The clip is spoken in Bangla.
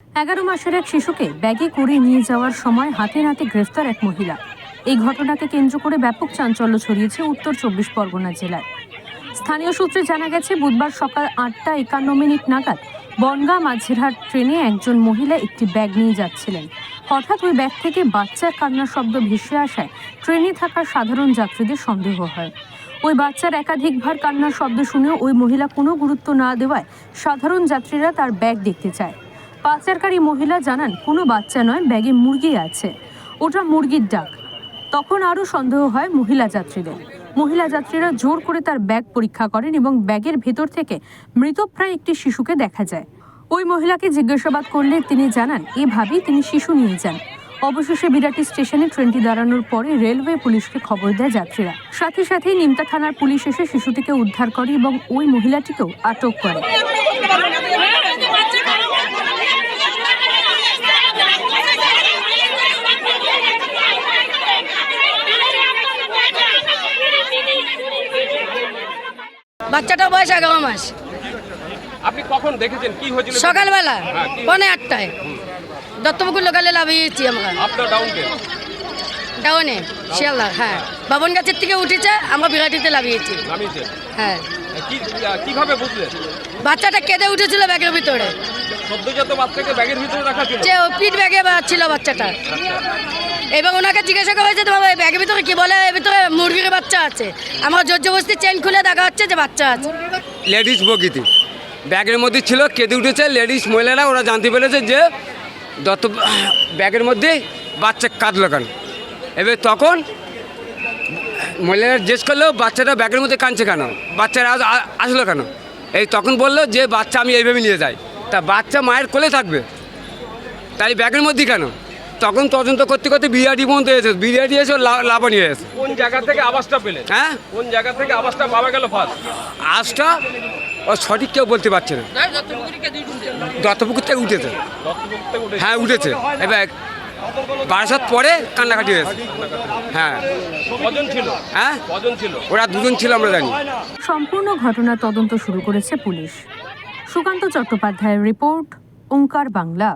11 মাসের এক শিশুকে ব্যাগে করে নিয়ে যাওয়ার সময় হাতে নাতে গ্রেফতার এক মহিলা। এই ঘটনাকে কেন্দ্র করে ব্যাপক চাঞ্চল্য ছড়িয়েছে উত্তর 24 পরগনা জেলায়। স্থানীয় সূত্রে জানা গেছে, বুধবার সকাল 8:51 নাগাদ বনগাঁ মাঝেরহাট ট্রেনে একজন মহিলা একটি ব্যাগ নিয়ে যাচ্ছিলেন। হঠাৎ ওই ব্যাগ থেকে বাচ্চার কান্নার শব্দ ভেসে আসায় ট্রেনে থাকা সাধারণ যাত্রীদের সন্দেহ হয়। ওই বাচ্চার একাধিকবার কান্নার শব্দ শুনেও ওই মহিলা কোনো গুরুত্ব না দেওয়ায় সাধারণ যাত্রীরা তার ব্যাগ দেখতে চায়। পাচারকারী মহিলা জানান, কোনো বাচ্চা নয়, ব্যাগে মুরগি আছে, ওটা মুরগির ডাক। তখন আরও সন্দেহ হয় মহিলা যাত্রীদের। মহিলা যাত্রীরা জোর করে তার ব্যাগ পরীক্ষা করেন এবং ব্যাগের ভেতর থেকে মৃতপ্রায় একটি শিশুকে দেখা যায়। ওই মহিলাকে জিজ্ঞাসাবাদ করলে তিনি জানান, এভাবেই তিনি শিশু নিয়ে যান। অবশেষে বিরাটি স্টেশনে ট্রেনটি দাঁড়ানোর পরে রেলওয়ে পুলিশকে খবর দেয় যাত্রীরা। সাথে সাথেই নিমতা থানার পুলিশ এসে শিশুটিকে উদ্ধার করে এবং ওই মহিলাটিকেও আটক করে। বাচ্চাটার বয়স 11 মাস। আপনি কখন দেখেছেন, কি হয়েছিল? সকালবেলা 8:45 দত্তপুকুর লোকালে লাভিয়েছি আমরা। আপনার ডাউনে শিয়ালদা, হ্যাঁ, বাবন গাছের থেকে উঠেছে, আমরা বিরাটিতে লাভিয়েছি। হ্যাঁ। কিভাবে বুঝলেন? বাচ্চাটা কেঁদে উঠেছিল ব্যাগের ভিতরে। সদ্যজাত বাচ্চাকে ব্যাগের ভিতরে রাখা ছিল? যে পিঠ ব্যাগে ছিল বাচ্চাটা। এবং ওনাকে জিজ্ঞাসা করা হয়েছে, তোমার ব্যাগের ভিতরে কি? বলে এর ভিতরে মুরগির বাচ্চা আছে। আমার জোরজবস্তি চেন খুলে দেখা হচ্ছে যে বাচ্চা আছে। লেডিস বগিতে ব্যাগের মধ্যে ছিল, কেঁদে উঠেছে লেডিস মহিলারা। ওরা জানতে পেরেছে যে ব্যাগের মধ্যে বাচ্চা কাঁদলো কেন। এবার তখন মহিলারা জিজ্ঞেস করলো, বাচ্চাটা ব্যাগের মধ্যে কাঁদছে কেন, বাচ্চারা আসলো কেন। এই তখন বললো যে বাচ্চা আমি এইভাবে নিয়ে যাই। তা বাচ্চা মায়ের কোলে থাকবে, তাই ব্যাগের মধ্যে কেন? তখন তদন্ত করতে করতে বিআরডি পর্যন্ত এসে, বিআরডি এসে লাভা নিয়ে এসে। কোন জায়গা থেকে আওয়াজটা পেলেন? হ্যাঁ, কোন জায়গা থেকে আওয়াজটা পাওয়া গেল ফার্স্ট? আজটা ও সঠিক কেউ বলতে পারছে না। দত্তপুকুর থেকে উঠেছে। হ্যাঁ উঠেছে। এবার বারাসাত পরে কান্নাকাটি হয়েছে। হ্যাঁ। কজন ছিল? হ্যাঁ, কজন ছিল? ওরা দুজন ছিল, আমরা জানি। সম্পূর্ণ ঘটনা তদন্ত শুরু করেছে পুলিশ। সুকান্ত চট্টোপাধ্যায়ের রিপোর্ট, ওঙ্কার বাংলা।